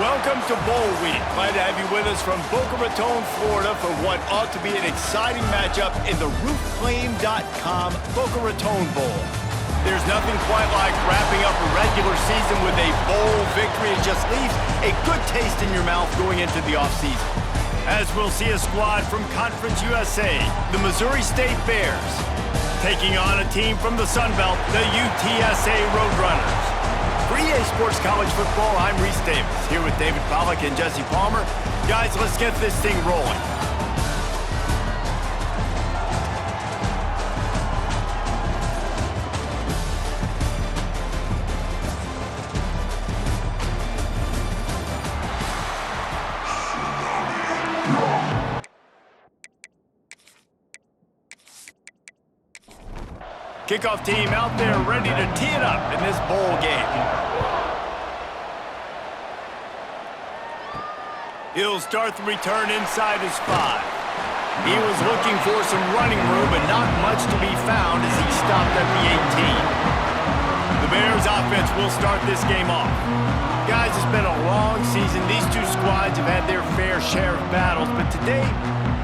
Welcome to Bowl Week. Glad to have you with us from Boca Raton, Florida for what ought to be an exciting matchup in the roofclaim.com Boca Raton Bowl. There's nothing quite like wrapping up a regular season with a bowl victory. It just leaves a good taste in your mouth going into the offseason. As we'll see a squad from Conference USA, the Missouri State Bears, taking on a team from the Sun Belt, the UTSA Roadrunners. For EA Sports College Football, I'm Reese Davis, here with David Pollack and Jesse Palmer. Guys, let's get this thing rolling. Kickoff team out there ready to tee it up in this bowl game. He'll start the return inside his 5. He was looking for some running room, but not much to be found as he stopped at the 18. The Bears offense will start this game off. Guys, it's been a long season. These two squads have had their fair share of battles, but today,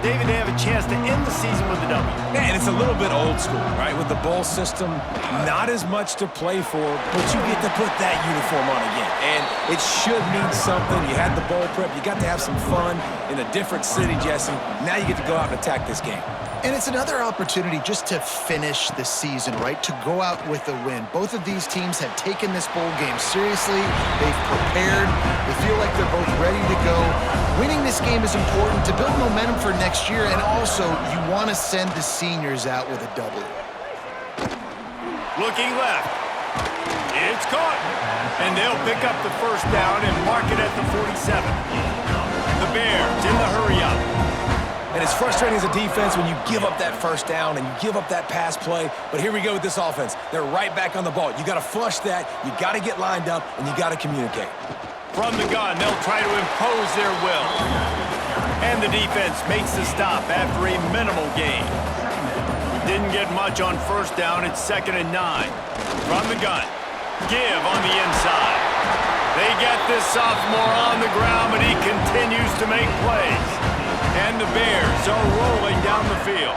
David, they have a chance to end the season with a W. Man, it's a little bit old school, right? With the bowl system, not as much to play for, but you get to put that uniform on again. And it should mean something. You had the bowl prep. You got to have some fun in a different city, Jesse. Now you get to go out and attack this game. And it's another opportunity just to finish the season, right? To go out with a win. Both of these teams have taken this bowl game seriously. They've prepared. They feel like they're both ready to go. Winning this game is important to build momentum for next year, and also you want to send the seniors out with a W. Looking left. It's caught. And they'll pick up the first down and mark it at the 47. The Bears in the hurry-up. And it's frustrating as a defense when you give up that first down and you give up that pass play. But here we go with this offense. They're right back on the ball. You got to flush that. You got to get lined up, and you got to communicate. From the gun, they'll try to impose their will. And the defense makes the stop after a minimal gain. Didn't get much on first down. It's 2nd and 9. From the gun, give on the inside. They get this sophomore on the ground, but he continues to make plays. And the Bears are rolling down the field.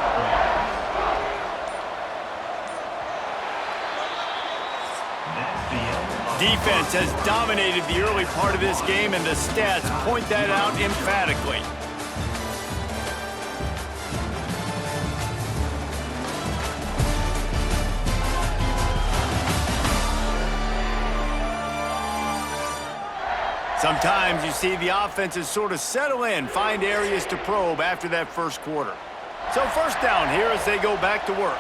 Defense has dominated the early part of this game, and the stats point that out emphatically. Sometimes you see the offenses sort of settle in, find areas to probe after that first quarter. So first down here as they go back to work.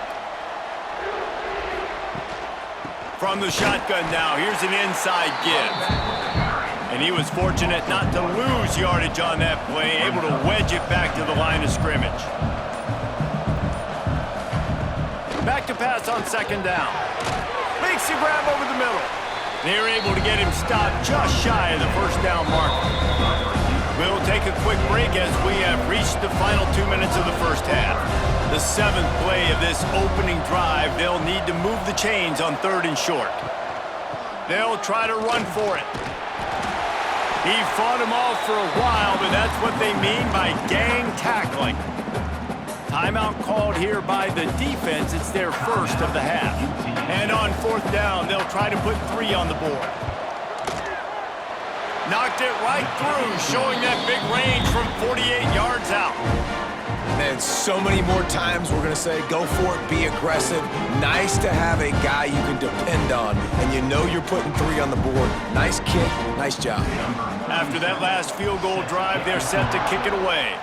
From the shotgun now, here's an inside give. And he was fortunate not to lose yardage on that play, able to wedge it back to the line of scrimmage. Back to pass on 2nd down. Makes the grab over the middle. They're able to get him stopped just shy of the first down marker. We'll take a quick break as we have reached the final 2 minutes of the first half. The 7th play of this opening drive, they'll need to move the chains on 3rd and short. They'll try to run for it. He fought him off for a while, but that's what they mean by gang tackling. Timeout called here by the defense. It's their first of the half. And on 4th down, they'll try to put 3 on the board. Knocked it right through, showing that big range from 48 yards out. Man, so many more times we're going to say, go for it, be aggressive. Nice to have a guy you can depend on, and you know you're putting 3 on the board. Nice kick, nice job. After that last field goal drive, they're set to kick it away.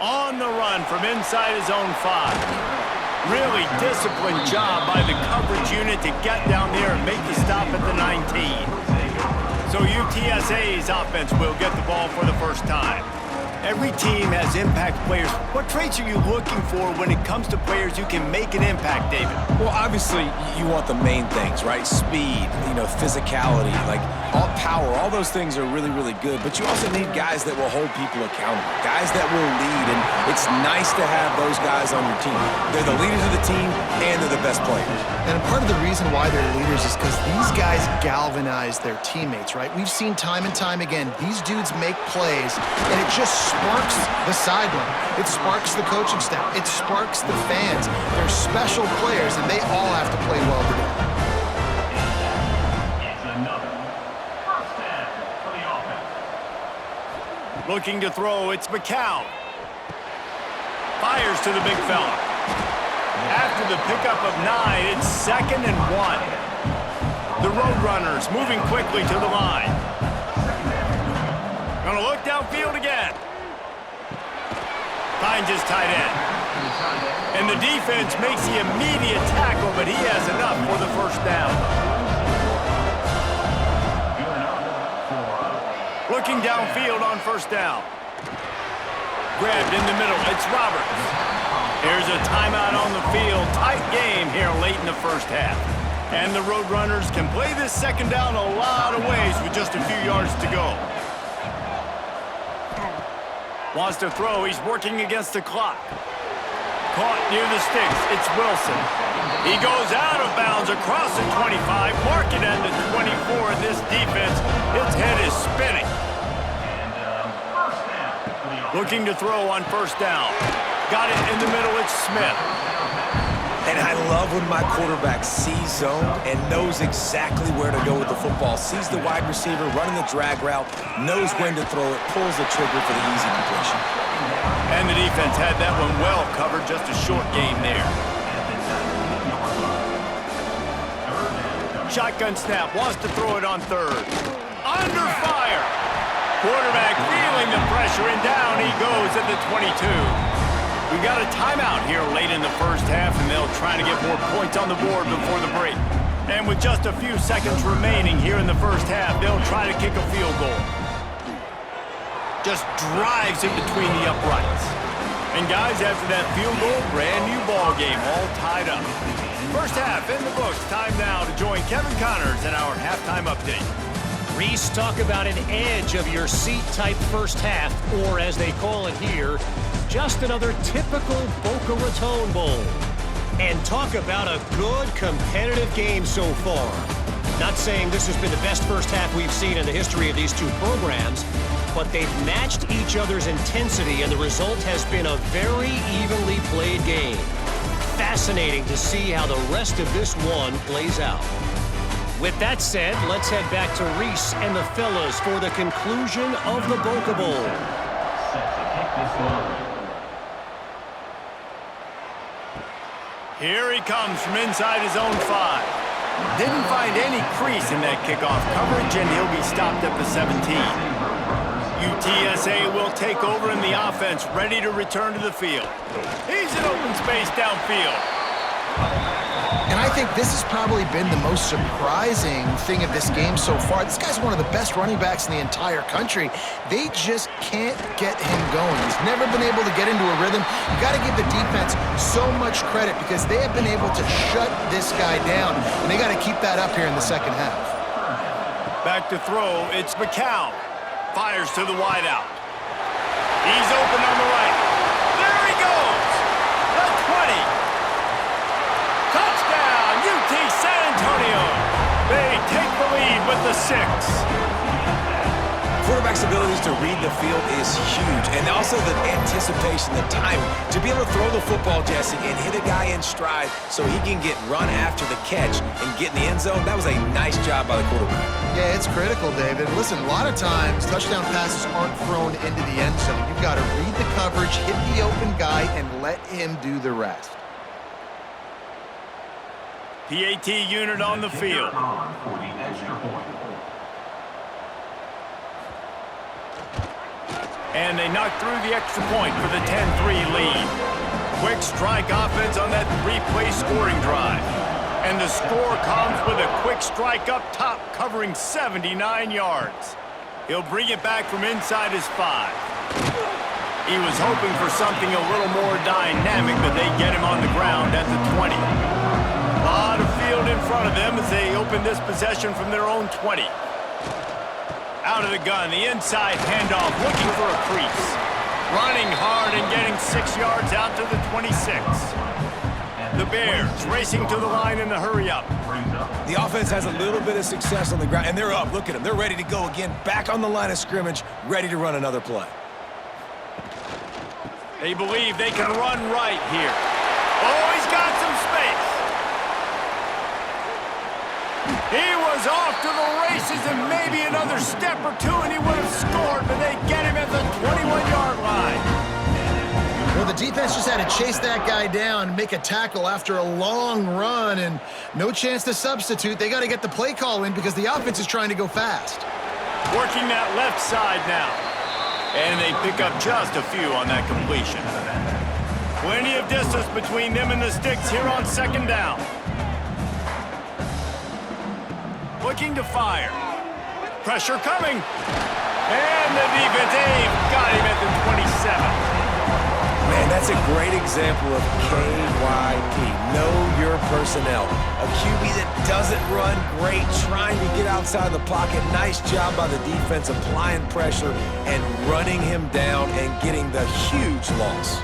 On the run from inside his own 5. Really disciplined job by the coverage unit to get down there and make the stop at the 19. So UTSA's offense will get the ball for the first time. Every team has impact players. What traits are you looking for when it comes to players who can make an impact, David? Well, obviously, you want the main things, right? Speed, physicality. Like, all power. All those things are really, really good, but you also need guys that will hold people accountable, guys that will lead, and it's nice to have those guys on your team. They're the leaders of the team, and they're the best players. And part of the reason why they're leaders is because these guys galvanize their teammates, right? We've seen time and time again, these dudes make plays, and it just sparks the sideline. It sparks the coaching staff. It sparks the fans. They're special players, and they all have to play well today. Looking to throw, it's McCown. Fires to the big fella. After the pickup of 9, it's 2nd and 1. The Roadrunners moving quickly to the line. Gonna look downfield again. Finds his tight end. And the defense makes the immediate tackle, but he has enough for the first down. Looking downfield on first down. Grabbed in the middle, it's Roberts. There's a timeout on the field. Tight game here late in the first half. And the Roadrunners can play this second down a lot of ways with just a few yards to go. Wants to throw, he's working against the clock. Caught near the sticks, it's Wilson. He goes out of bounds across the 25, mark it at the 24, and this defense, its head is spinning. Looking to throw on first down. Got it in the middle, it's Smith. And I love when my quarterback sees zone and knows exactly where to go with the football. Sees the wide receiver running the drag route, knows when to throw it, pulls the trigger for the easy completion. And the defense had that one well covered, just a short game there. Shotgun snap, wants to throw it on third. Under fire. Quarterback feeling the pressure, and down he goes at the 22. We got a timeout here late in the first half, and they'll try to get more points on the board before the break. And with just a few seconds remaining here in the first half, they'll try to kick a field goal. Just drives it between the uprights. And guys, after that field goal, brand new ball game, all tied up. First half in the books. Time now to join Kevin Connors in our halftime update. Reese, talk about an edge of your seat-type first half, or as they call it here, just another typical Boca Raton Bowl. And talk about a good competitive game so far. Not saying this has been the best first half we've seen in the history of these two programs, but they've matched each other's intensity, and the result has been a very evenly played game. Fascinating to see how the rest of this one plays out. With that said, let's head back to Reese and the fellas for the conclusion of the Boca Bowl. Here he comes from inside his own 5. Didn't find any crease in that kickoff coverage, and he'll be stopped at the 17. UTSA will take over in the offense, ready to return to the field. He's in open space downfield. And I think this has probably been the most surprising thing of this game so far. This guy's one of the best running backs in the entire country. They just can't get him going. He's never been able to get into a rhythm. You got to give the defense so much credit because they have been able to shut this guy down, and they got to keep that up here in the second half. Back to throw, it's McCown. Fires to the wideout. He's open on the right. There he goes! The 20. Touchdown, UT San Antonio. They take the lead with the 6. Quarterback's abilities to read the field is huge, and also the anticipation, the timing. To be able to throw the football, Jesse, and hit a guy in stride so he can get run after the catch and get in the end zone, that was a nice job by the quarterback. Yeah, it's critical, David. Listen, a lot of times touchdown passes aren't thrown into the end zone. You've got to read the coverage, hit the open guy, and let him do the rest. PAT unit on the field. And they knock through the extra point for the 10-3 lead. Quick strike offense on that 3-play scoring drive. And the score comes with a quick strike up top covering 79 yards. He'll bring it back from inside his 5. He was hoping for something a little more dynamic, but they get him on the ground at the 20. A lot of field in front of them as they open this possession from their own 20. Out of the gun, the inside handoff, looking for a crease. Running hard and getting 6 yards out to the 26. The Bears racing to the line in the hurry-up. The offense has a little bit of success on the ground, and they're up. Look at them. They're ready to go again, back on the line of scrimmage, ready to run another play. They believe they can run right here. Oh, he's got some space. He was off to the races and maybe another step or two and he would have scored, but they get him at the 21-yard line. Well, the defense just had to chase that guy down and make a tackle after a long run, and no chance to substitute. They got to get the play call in because the offense is trying to go fast. Working that left side now. And they pick up just a few on that completion. Plenty of distance between them and the sticks here on second down. Looking to fire. Pressure coming. And the defense, got him at the 27. Man, that's a great example of KYP. Know your personnel. A QB that doesn't run great, trying to get outside the pocket. Nice job by the defense applying pressure and running him down and getting the huge loss.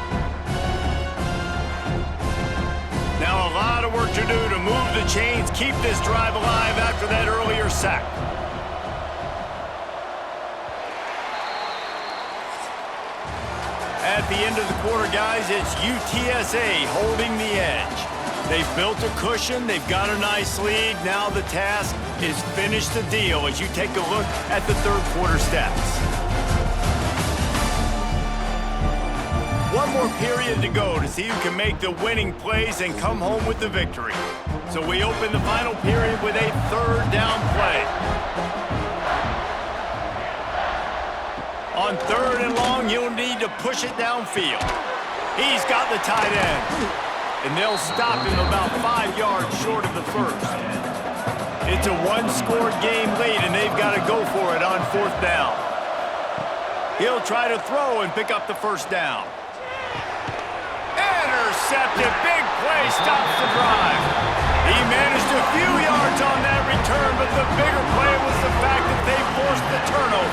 Now a lot of work to do to move the chains, keep this drive alive after that earlier sack. At the end of the quarter, guys, it's UTSA holding the edge. They've built a cushion. They've got a nice lead. Now the task is finish the deal as you take a look at the third quarter stats. One more period to go to see who can make the winning plays and come home with the victory. So we open the final period with a third down play. On third and long, you'll need to push it downfield. He's got the tight end. And they'll stop him about 5 yards short of the first. It's a one-score game lead, and they've got to go for it on fourth down. He'll try to throw and pick up the first down. Intercepted. Big play stops the drive. He managed a few yards on that return, but the bigger play was the fact that they forced the turnover.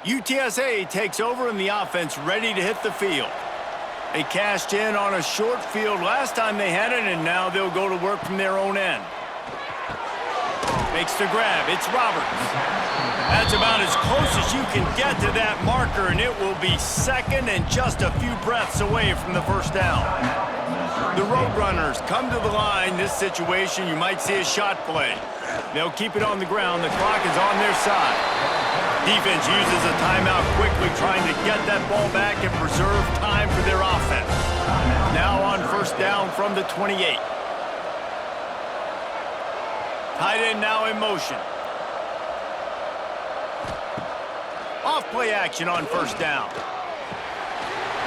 UTSA takes over and the offense ready to hit the field. They cashed in on a short field last time they had it, and now they'll go to work from their own end. Makes the grab. It's Roberts. That's about as close as you can get to that marker, and it will be second and just a few breaths away from the first down. The Roadrunners come to the line. This situation, you might see a shot play. They'll keep it on the ground. The clock is on their side. Defense uses a timeout quickly, trying to get that ball back and preserve time for their offense. Now on first down from the 28. Tight end now in motion. Off play action on first down.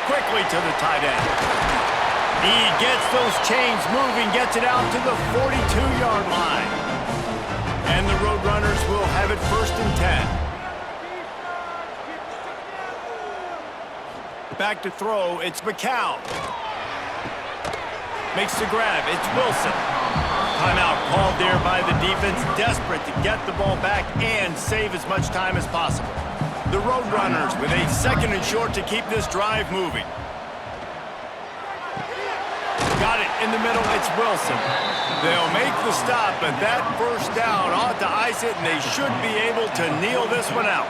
Quickly to the tight end. He gets those chains moving, gets it out to the 42-yard line. And the Roadrunners will have it first and 10. Back to throw, it's McCown. Makes the grab, it's Wilson. Timeout called there by the defense, desperate to get the ball back and save as much time as possible. The Roadrunners with a second and short to keep this drive moving. Got it in the middle, it's Wilson. They'll make the stop, but that first down ought to ice it, and they should be able to kneel this one out.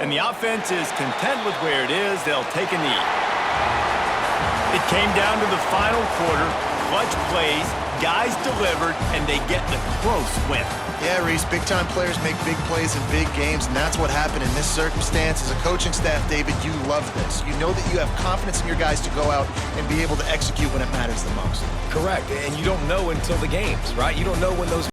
And the offense is content with where it is. They'll take a knee. It came down to the final quarter. Clutch plays, guys delivered, and they get the close win. Yeah, Reese, big-time players make big plays in big games, and that's what happened in this circumstance. As a coaching staff, David, you love this. You know that you have confidence in your guys to go out and be able to execute when it matters the most. Correct, and you don't know until the games, right? You don't know when those